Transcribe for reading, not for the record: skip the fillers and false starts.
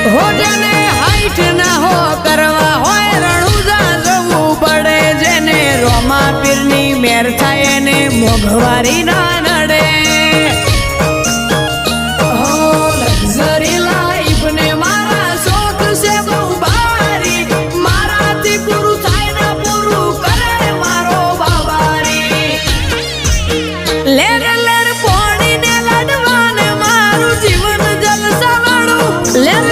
હો જેને હાઈટ ના હો કરવા હોય રણુજા જવું પડે જેને રોમા પીરની મેર થાય એને મોઘવારી ના નડે હો લક્ઝરી લાઈફ ને મારા શોખ છે બહુ ભારી મારાથી પૂરું થાય ને પૂરું કરે મારો બાબારી લેર લેર પોણી ને લડવાને મારું જીવન જલસા વાળું લેર